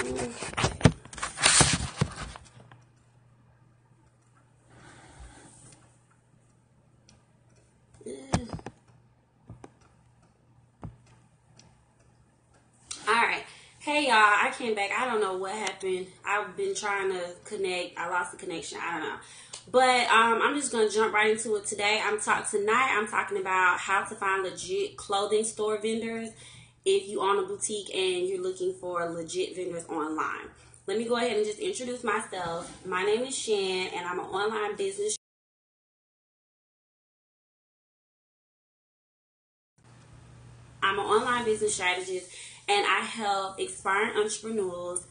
Alright. Hey y'all, I came back. I don't know what happened. I've been trying to connect. I lost the connection. I don't know. But I'm just going to jump right into it today. Tonight I'm talking about how to find legit clothing store vendors if you own a boutique and you're looking for legit vendors online. Let me go ahead and just introduce myself. My name is Shan, and I'm an online business strategist, and I help aspiring entrepreneurs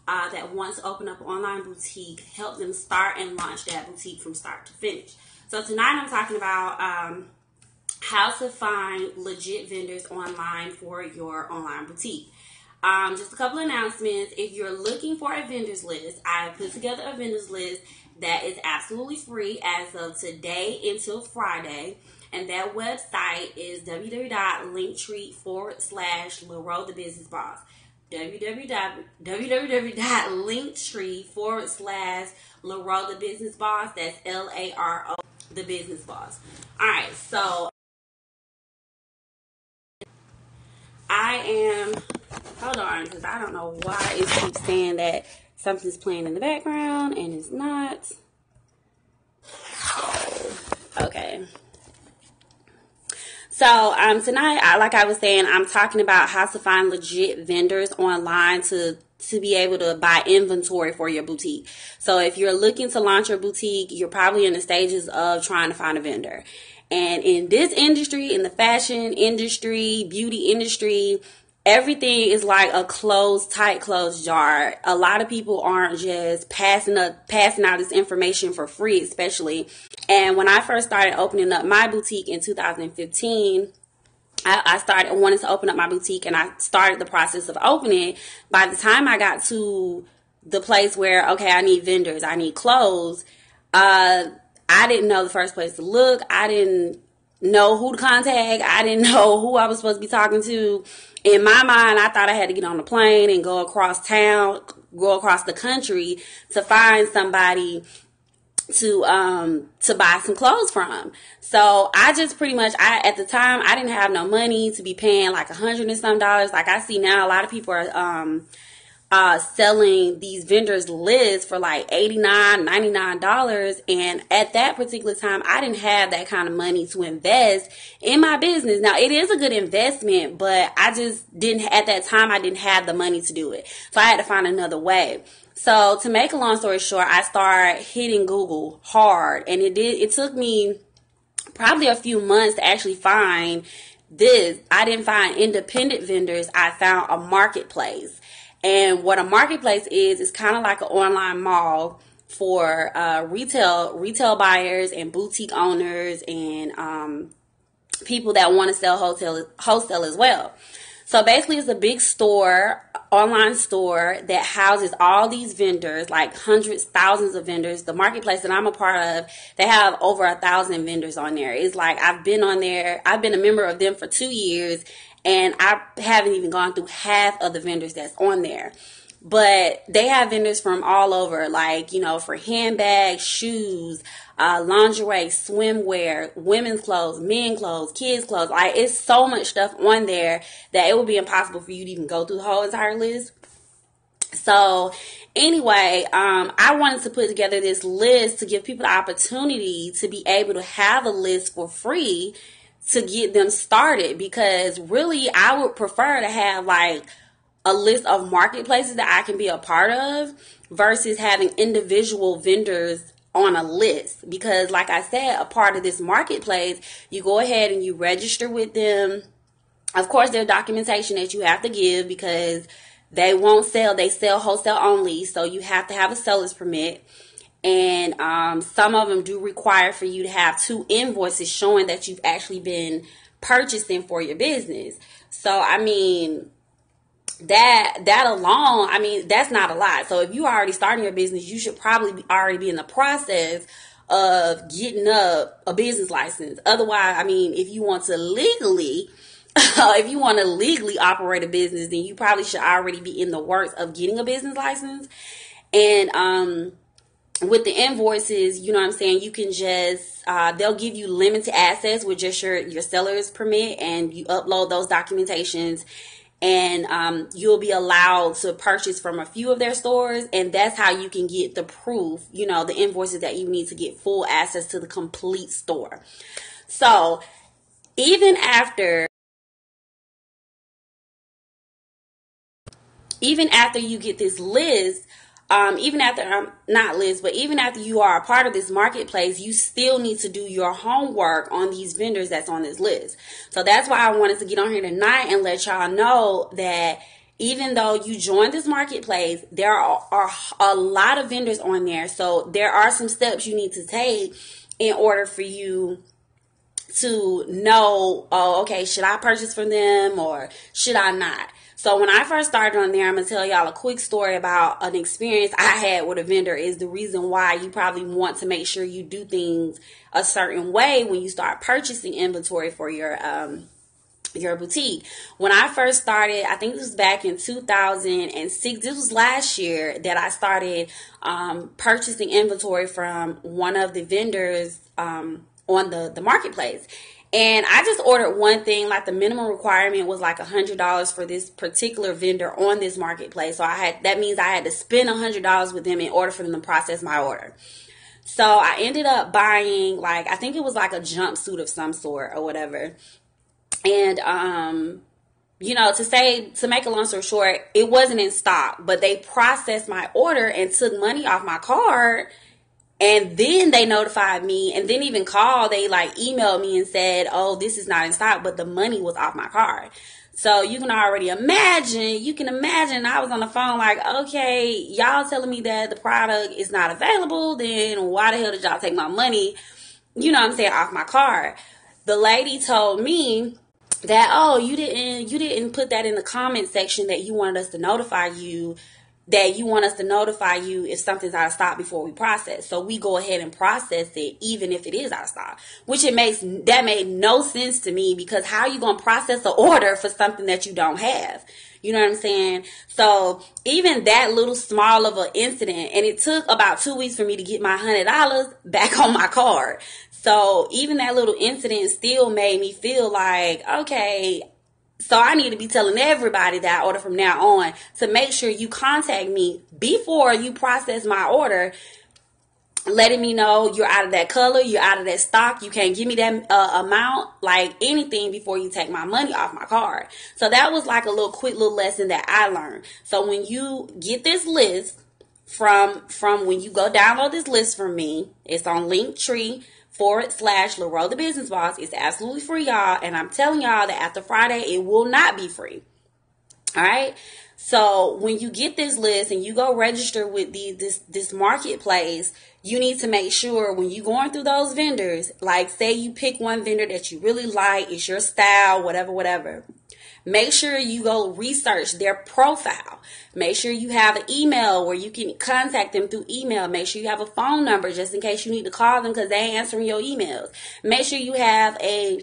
that want to open up an online boutique, help them start and launch that boutique from start to finish. So tonight I'm talking about how to find legit vendors online for your online boutique. Just a couple of announcements. If you're looking for a vendors list, I have put together a vendors list that is absolutely free as of today until Friday. And that website is www.linktree.com/Leroy the Business Boss. www.linktree.com/Leroy the Business Boss. That's LARO the Business Boss. Alright, so hold on, because I don't know why it keeps saying that something's playing in the background and it's not. Okay. So tonight, like I was saying, I'm talking about how to find legit vendors online to be able to buy inventory for your boutique. So if you're looking to launch your boutique, you're probably in the stages of trying to find a vendor. And in this industry, in the fashion industry, beauty industry, everything is like a tight closed jar. A lot of people aren't just passing out this information for free, especially. And when I first started opening up my boutique in 2015, I wanted to open up my boutique, and I started the process of opening. By the time I got to the place where, okay, I need vendors, I need clothes, I didn't know the first place to look. I didn't know who to contact. I didn't know who I was supposed to be talking to. In my mind, I thought I had to get on a plane and go across town, go across the country to find somebody to buy some clothes from. So I just pretty much, at the time, I didn't have no money to be paying like $100 and some. Like I see now, a lot of people are selling these vendors lists for like $89, $99. And at that particular time, I didn't have that kind of money to invest in my business. Now, it is a good investment, but I just at that time, I didn't have the money to do it. So I had to find another way. So to make a long story short, I started hitting Google hard, and it took me probably a few months to actually find this. I didn't find independent vendors. I found a marketplace. And what a marketplace is kind of like an online mall for retail buyers and boutique owners and people that want to sell wholesale as well. So basically, it's a big store, online store that houses all these vendors, like hundreds, thousands of vendors. The marketplace that I'm a part of, they have over 1,000 vendors on there. It's like I've been on there. I've been a member of them for 2 years, and I haven't even gone through half of the vendors that's on there. But they have vendors from all over, like, for handbags, shoes, lingerie, swimwear, women's clothes, men's clothes, kids' clothes. Like, it's so much stuff on there that it would be impossible for you to even go through the whole entire list. So anyway, I wanted to put together this list to give people the opportunity to be able to have a list for free to get them started, because really I would prefer to have like a list of marketplaces that I can be a part of versus having individual vendors on a list. Because like I said, a part of this marketplace, you go ahead and you register with them. Of course, there's documentation that you have to give, because they won't sell. They sell wholesale only. So you have to have a seller's permit. And some of them do require for you to have 2 invoices showing that you've actually been purchasing for your business. So, I mean, that alone, I mean, that's not a lot. So if you are already starting your business, you should probably already be in the process of getting up a business license. Otherwise, I mean, if you want to legally if you want to legally operate a business, then you probably should already be in the works of getting a business license. And with the invoices, you know what I'm saying, you can just, they'll give you limited access with just your seller's permit, and you upload those documentations, and you'll be allowed to purchase from a few of their stores, and that's how you can get the proof, you know, the invoices that you need to get full access to the complete store. So even after you get this list, even after, not list, but even after you are a part of this marketplace, you still need to do your homework on these vendors that's on this list. So that's why I wanted to get on here tonight and let y'all know that even though you joined this marketplace, there are a lot of vendors on there. So there are some steps you need to take in order for you to know, oh, okay, should I purchase from them or should I not? So when I first started on there, I'm going to tell y'all a quick story about an experience I had with a vendor. Is the reason why you probably want to make sure you do things a certain way when you start purchasing inventory for your boutique. When I first started, I think this was back in 2006, this was last year that I started purchasing inventory from one of the vendors on the marketplace. And I just ordered one thing, like the minimum requirement was like $100 for this particular vendor on this marketplace. So that means I had to spend $100 with them in order for them to process my order. So I ended up buying, like, I think it was like a jumpsuit of some sort or whatever. And, you know, to make a long story short, it wasn't in stock, but they processed my order and took money off my card. And then they notified me, and then even called, they like emailed me and said, oh, this is not in stock, but the money was off my card. So you can already imagine, I was on the phone like, okay, y'all telling me that the product is not available, then why the hell did y'all take my money, you know what I'm saying, off my card? The lady told me that, oh, you didn't put that in the comment section that you wanted us to notify you if something's out of stock before we process. So we go ahead and process it even if it is out of stock, which that made no sense to me, because how are you going to process an order for something that you don't have? You know what I'm saying? So even that little small of an incident, and it took about 2 weeks for me to get my $100 back on my card. So even that little incident still made me feel like, okay, so I need to be telling everybody that I order from now on to make sure you contact me before you process my order, letting me know you're out of that color, you're out of that stock, you can't give me that amount, like anything, before you take my money off my card. So that was like a quick little lesson that I learned. So when you get this list from when you go download this list from me, it's on Linktree/Laurel the Business Boss. It's absolutely free, y'all, and I'm telling y'all that after Friday it will not be free. All right, so when you get this list and you go register with this marketplace, you need to make sure when you're going through those vendors, like say you pick one vendor that you really like, it's your style, whatever, make sure you go research their profile. Make sure you have an email where you can contact them through email. Make sure you have a phone number just in case you need to call them because they ain't answering your emails. Make sure you have a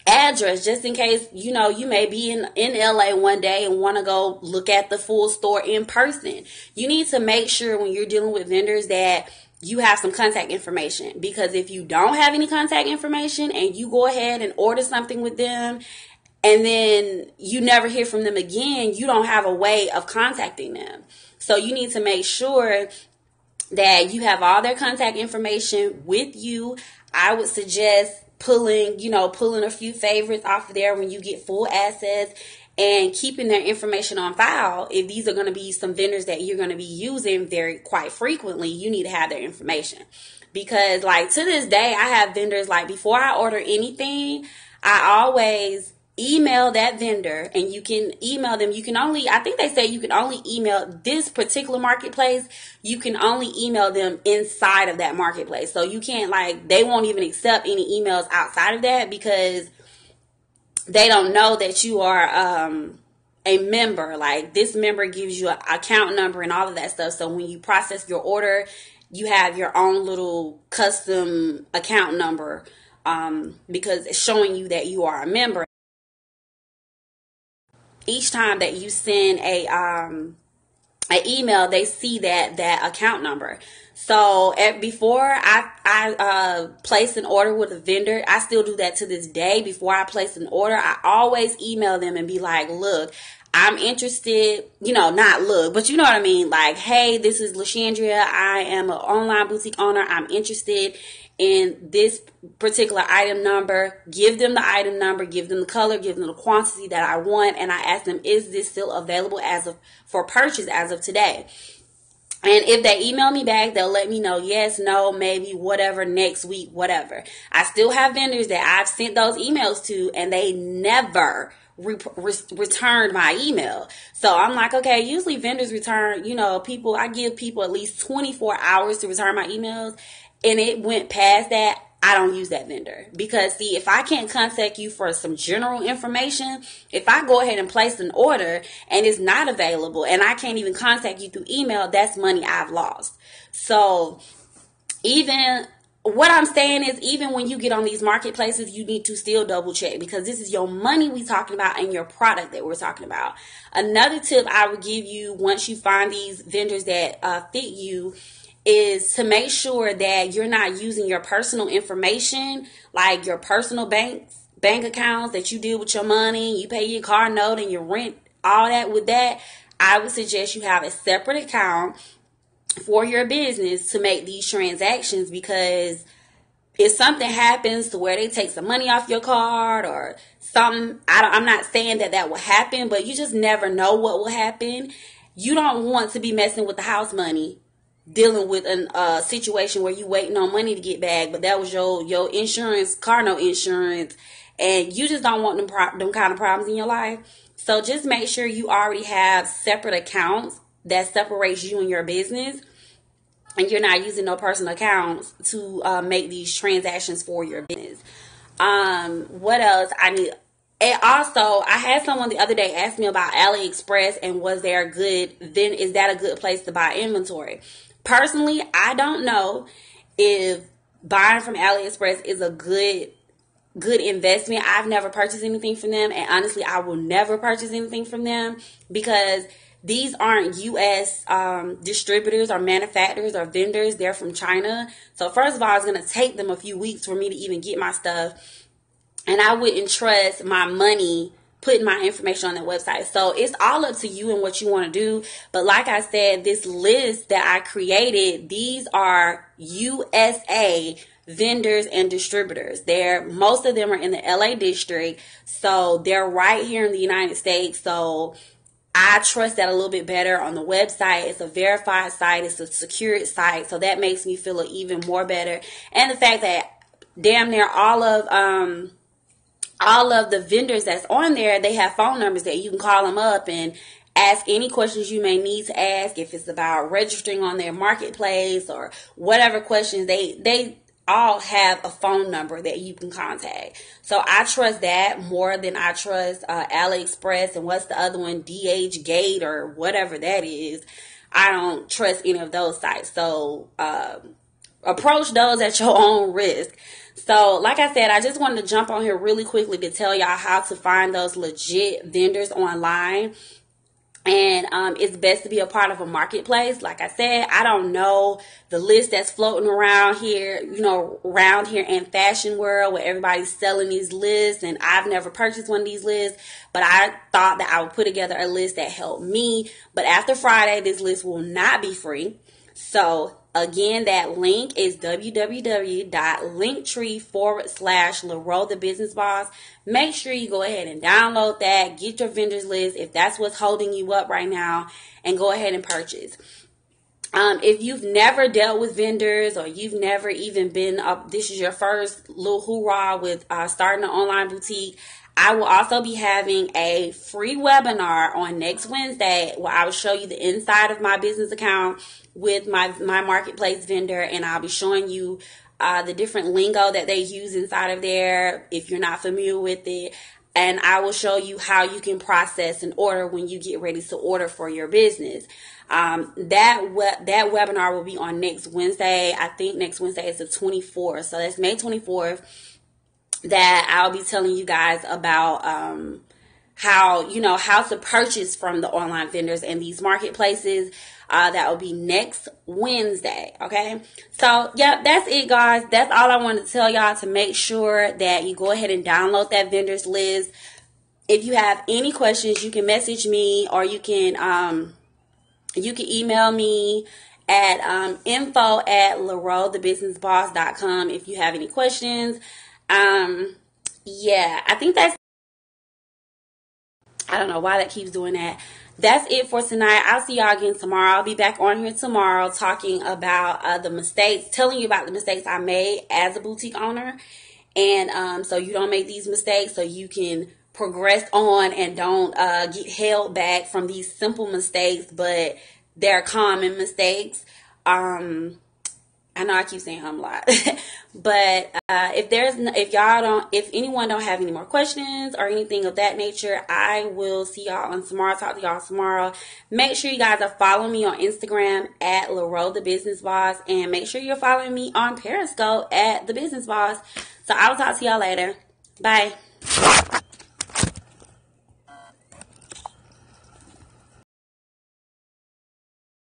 address just in case, you know, you may be in LA one day and want to go look at the full store in person. You need to make sure when you're dealing with vendors that you have some contact information, because if you don't have any contact information and you go ahead and order something with them and then you never hear from them again, you don't have a way of contacting them. So you need to make sure that you have all their contact information with you. I would suggest pulling a few favorites off of there when you get full access, and keeping their information on file. If these are going to be some vendors that you're going to be using quite frequently, you need to have their information. Because like to this day, I have vendors, like before I order anything, I always email that vendor, and you can email them. I think they say you can only email this particular marketplace. You can only email them inside of that marketplace. So you can't, they won't even accept any emails outside of that, because they don't know that you are a member. Like this member gives you an account number and all of that stuff. So when you process your order, you have your own little custom account number, because it's showing you that you are a member. each time that you send an email, they see that account number. So before I place an order with a vendor, I still do that to this day. Before I place an order, I always email them and be like, look, I'm interested, not look, but you know what I mean? Like, hey, this is LaShandria. I am an online boutique owner. I'm interested in this particular item number. Give them the item number, give them the color, give them the quantity that I want. And I ask them, is this still available for purchase as of today? And if they email me back, they'll let me know, yes, no, maybe, whatever, next week, whatever. I still have vendors that I've sent those emails to, and they never returned my email. So I'm like, okay, usually vendors return, I give people at least 24 hours to return my emails, and it went past that. I don't use that vendor, because see, if I can't contact you for some general information, if I go ahead and place an order and it's not available and I can't even contact you through email, that's money I've lost. So what I'm saying is, even when you get on these marketplaces, you need to still double check, because this is your money we're talking about and your product that we're talking about. Another tip I would give you, once you find these vendors that fit you, is to make sure that you're not using your personal information, like your personal bank accounts that you deal with your money, you pay your car note and your rent, all that. With that, I would suggest you have a separate account for your business to make these transactions, because if something happens to where they take some money off your card or something, I'm not saying that will happen, but you just never know what will happen. You don't want to be messing with the house money, dealing with a situation where you waiting on money to get back, but that was your insurance, car note insurance, and you just don't want them kind of problems in your life. So just make sure you already have separate accounts that separates you and your business, and you're not using no personal accounts to make these transactions for your business. What else I need? And also, I had someone the other day ask me about AliExpress, and is that a good place to buy inventory? Personally, I don't know if buying from AliExpress is a good investment. I've never purchased anything from them, and honestly, I will never purchase anything from them, because these aren't U.S. Distributors or manufacturers or vendors. They're from China. So first of all, it's going to take them a few weeks for me to even get my stuff, and I wouldn't trust my money putting my information on their website. So it's all up to you and what you want to do. But like I said, this list that I created, these are USA vendors and distributors. Most of them are in the LA district. So they're right here in the United States. So I trust that a little bit better on the website. It's a verified site. It's a secured site. So that makes me feel even more better. And the fact that damn near all of the vendors that's on there, they have phone numbers that you can call them up and ask any questions you may need to ask. If it's about registering on their marketplace or whatever questions, they all have a phone number that you can contact. So I trust that more than I trust AliExpress, and what's the other one, DH Gate or whatever that is. I don't trust any of those sites. So approach those at your own risk. So like I said, I just wanted to jump on here really quickly to tell y'all how to find those legit vendors online. And it's best to be a part of a marketplace. Like I said, I don't know the list that's floating around here, around here in fashion world where everybody's selling these lists. And I've never purchased one of these lists, but I thought that I would put together a list that helped me. But after Friday, this list will not be free. So again, that link is www.linktree.com/LaRoe the Business Boss. Make sure you go ahead and download that, get your vendors list if that's what's holding you up right now, and go ahead and purchase. If you've never dealt with vendors, or you've never even been up, this is your first little hoorah with starting an online boutique, I will also be having a free webinar on next Wednesday where I will show you the inside of my business account with my marketplace vendor, and I'll be showing you the different lingo that they use inside of there if you're not familiar with it. And I will show you how you can process an order when you get ready to order for your business. That webinar will be on next Wednesday. I think next Wednesday is the 24th. So that's May 24th. That I'll be telling you guys about how, you know, how to purchase from the online vendors and these marketplaces. That will be next Wednesday. Okay. So, yeah, that's it, guys. That's all I wanted to tell y'all, to make sure that you go ahead and download that vendors list. If you have any questions, you can message me, or you can email me at info@laroethebusinessboss.com if you have any questions. Yeah, I think that's, I don't know why that keeps doing that. That's it for tonight. I'll see y'all again tomorrow. I'll be back on here tomorrow talking about the mistakes, telling you about the mistakes I made as a boutique owner. And so you don't make these mistakes, so you can progress on and don't get held back from these simple mistakes, but they're common mistakes. I know I keep saying a lot, but if anyone don't have any more questions or anything of that nature, I will see y'all on tomorrow. Talk to y'all tomorrow. Make sure you guys are following me on Instagram at Laroe the Business Boss, and make sure you're following me on Periscope at The Business Boss. So I will talk to y'all later. Bye.